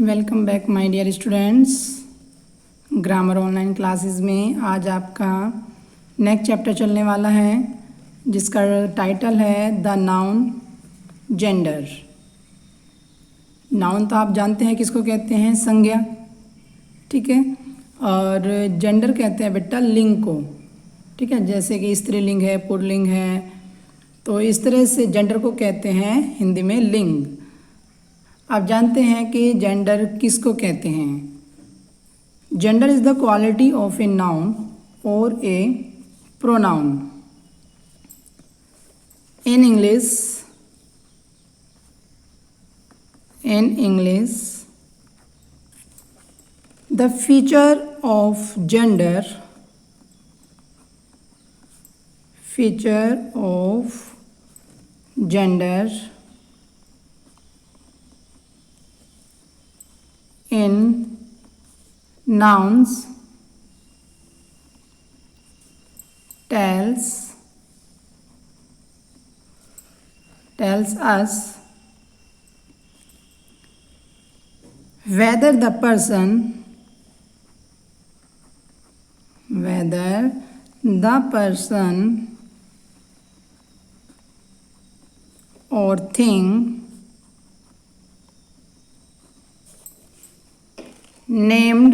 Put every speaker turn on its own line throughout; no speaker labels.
Welcome back my dear students. Grammar online classes में आज आपका नेक्स्ट चैप्टर चलने वाला है जिसका टाइटल है द नाउन जेंडर। नाउन तो आप जानते हैं किसको कहते हैं, संज्ञा, ठीक है। और जेंडर कहते हैं बेटा लिंग को, ठीक है। जैसे कि स्त्रीलिंग है, पुल्लिंग है, तो इस तरह से जेंडर को कहते हैं हिंदी में लिंग। आप जानते हैं कि जेंडर किसको कहते हैं। Gender is the quality of a noun और a pronoun. In English the feature of gender in nouns tells us whether the person or thing named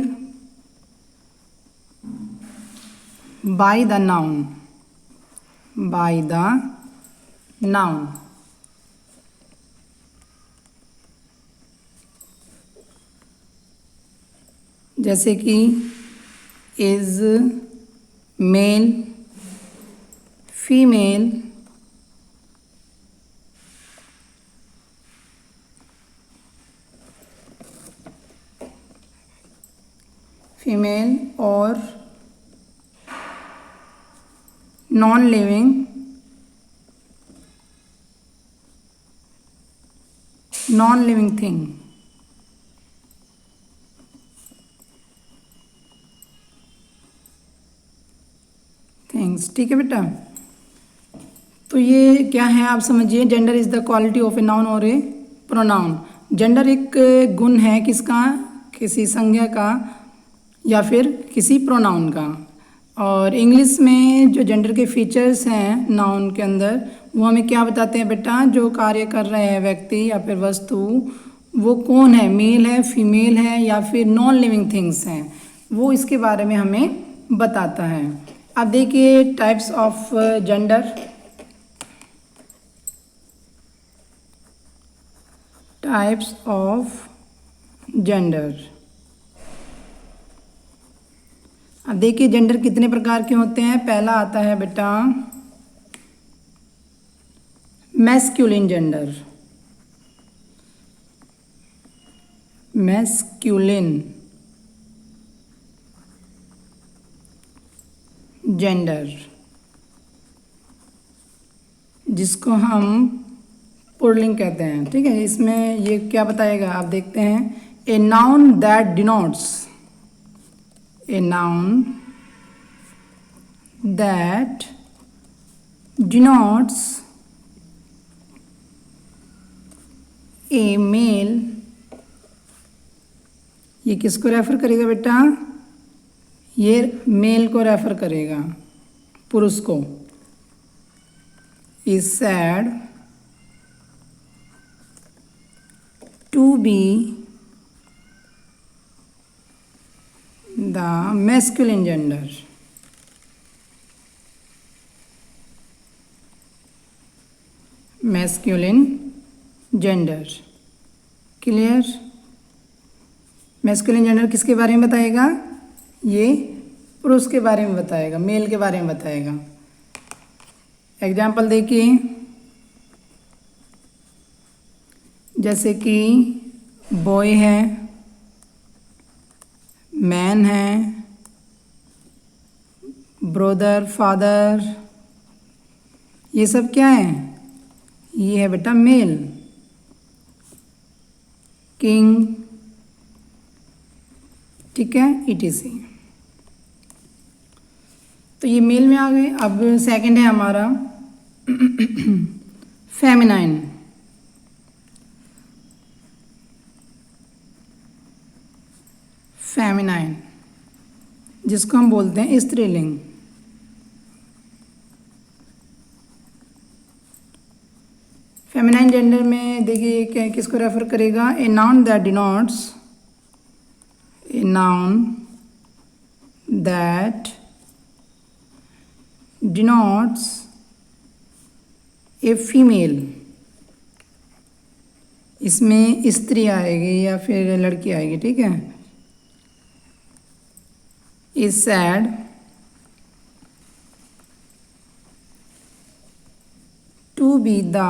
by the noun जैसे कि इज, मेल, फीमेल, और non living thing. Things, ठीक है बेटा। तो ये क्या है आप समझिए। Gender is the quality of a noun और ए प्रोनाउन। जेंडर एक गुण है किसका, किसी संज्ञा का या फिर किसी प्रोनाउन का। और इंग्लिश में जो जेंडर के फीचर्स हैं नाउन के अंदर, वो हमें क्या बताते हैं बेटा, जो कार्य कर रहे हैं व्यक्ति या फिर वस्तु, वो कौन है, मेल है, फीमेल है या फिर नॉन लिविंग थिंग्स हैं, वो इसके बारे में हमें बताता है। अब देखिए टाइप्स ऑफ जेंडर। अब देखिए जेंडर कितने प्रकार के होते हैं। पहला आता है बेटा मैस्कुलिन जेंडर। जिसको हम पुल्लिंग कहते हैं, ठीक है। इसमें ये क्या बताएगा आप देखते हैं। A noun that denotes a male. ये किसको रेफर करेगा बेटा, ये मेल को रेफर करेगा, पुरुष को। Is said to be the masculine gender. Clear. Masculine gender किसके बारे में बताएगा, ये पुरुष के बारे में बताएगा, मेल के बारे में बताएगा। एग्जाम्पल देखिए, जैसे कि बॉय है, मैन है, ब्रदर, फादर, ये सब क्या है, ये है बेटा मेल। किंग, ठीक है, etc। तो ये मेल में आ गए। अब सेकंड है हमारा फेमिनाइन। फेमिनाइन, जिसको हम बोलते हैं स्त्रीलिंग। फेमिनाइन जेंडर में देखिए किसको रेफर करेगा, a noun that denotes, a noun that denotes a female, इसमें स्त्री आएगी या फिर लड़की आएगी, ठीक है। Is said to be the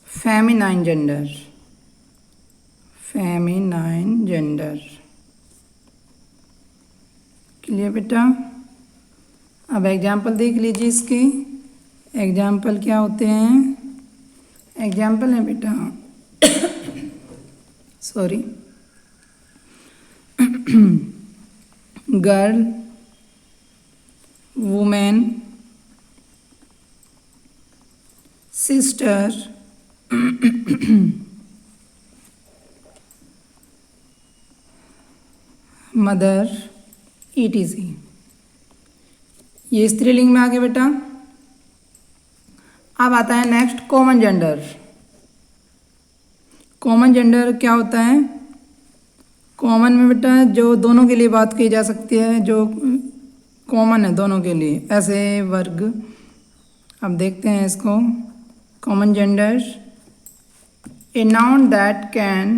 feminine gender, feminine gender. Clear बेटा। अब एग्जाम्पल देख लीजिए इसके। एग्जाम्पल क्या होते हैं, एग्जाम्पल है बेटा sorry, girl, women, sister, mother, ETC। ये स्त्रीलिंग में आ गया बेटा। अब आता है next common gender. Common gender क्या होता है, कॉमन में बेटा जो दोनों के लिए बात की जा सकती है, जो कॉमन है दोनों के लिए, ऐसे वर्ग। अब देखते हैं इसको। Common gender, a noun that can,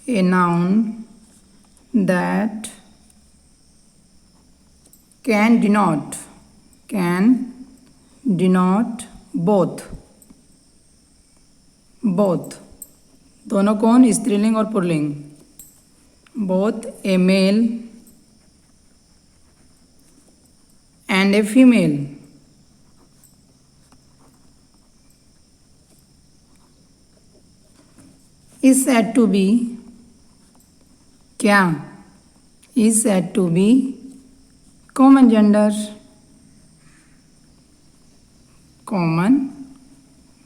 a noun that can denote, can denote both, both दोनों कौन, स्त्रीलिंग और पुल्लिंग, both a male and a female. Is said to be, क्या, is said to be common gender, common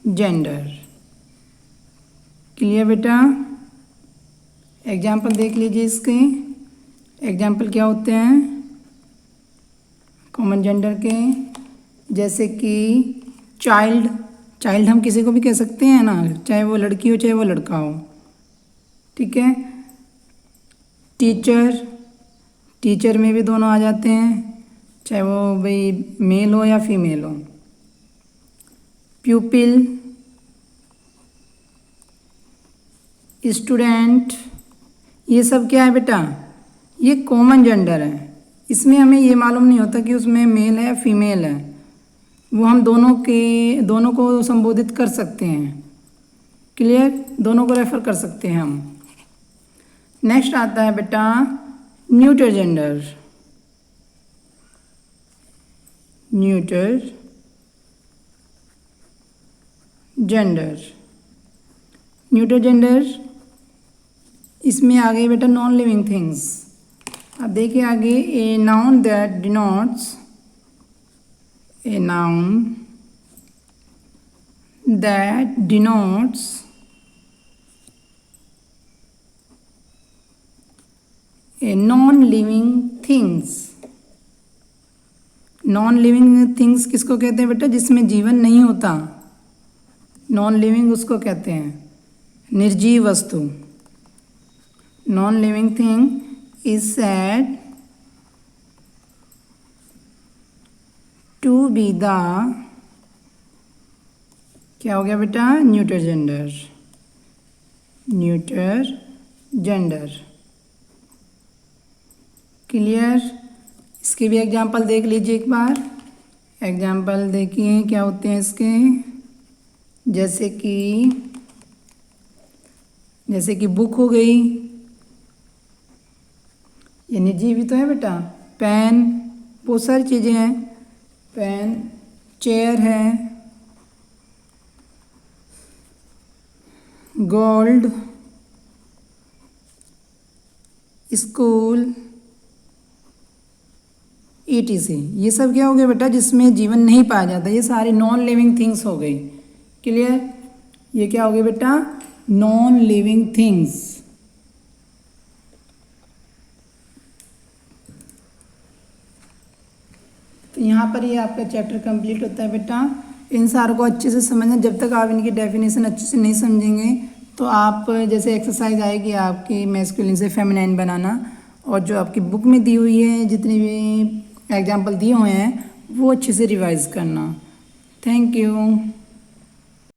gender. Clear बेटा। Example देख लीजिए इसके। एग्जाम्पल क्या होते हैं कॉमन जेंडर के, जैसे कि चाइल्ड, चाइल्ड हम किसी को भी कह सकते हैं ना, चाहे वो लड़की हो चाहे वो लड़का हो, ठीक है। टीचर, टीचर में भी दोनों आ जाते हैं, चाहे वो भाई मेल हो या फीमेल हो। प्यूपिल, स्टूडेंट, ये सब क्या है बेटा, ये कॉमन जेंडर है। इसमें हमें ये मालूम नहीं होता कि उसमें मेल है या फीमेल है, वो हम दोनों को संबोधित कर सकते हैं। क्लियर, दोनों को रेफर कर सकते हैं हम। नेक्स्ट आता है बेटा neuter gender. Neuter gender, neuter gender इसमें आ गए बेटा नॉन लिविंग थिंग्स। अब देखिए आगे, ए noun that denotes, a noun that denotes a non living things. Non living things किसको कहते हैं बेटा, जिसमें जीवन नहीं होता, नॉन लिविंग उसको कहते हैं, निर्जीव वस्तु। Non living thing is said to be the, क्या हो गया बेटा, neuter gender, neuter gender. Clear. इसके भी एग्जाम्पल देख लीजिए एक बार। एग्जाम्पल देखिए क्या होते हैं इसके, जैसे कि बुक हो गई, ये निर्जीव तो है बेटा। पेन, बहुत सारी चीज़ें हैं, पेन, चेयर है, गोल्ड, स्कूल, ETC। ये सब क्या हो गया बेटा, जिसमें जीवन नहीं पाया जाता, ये सारी नॉन लिविंग थिंग्स हो गई। क्लियर। ये क्या हो गया बेटा, नॉन लिविंग थिंग्स। तो यहाँ पर ये आपका चैप्टर कंप्लीट होता है बेटा। इन सारों को अच्छे से समझना, जब तक आप इनकी डेफिनेशन अच्छे से नहीं समझेंगे तो आप, जैसे एक्सरसाइज आएगी आपकी मैस्कुलिन से फेमिनाइन बनाना, और जो आपकी बुक में दी हुई है जितने भी एग्जाम्पल दिए हुए हैं वो अच्छे से रिवाइज करना। Thank you.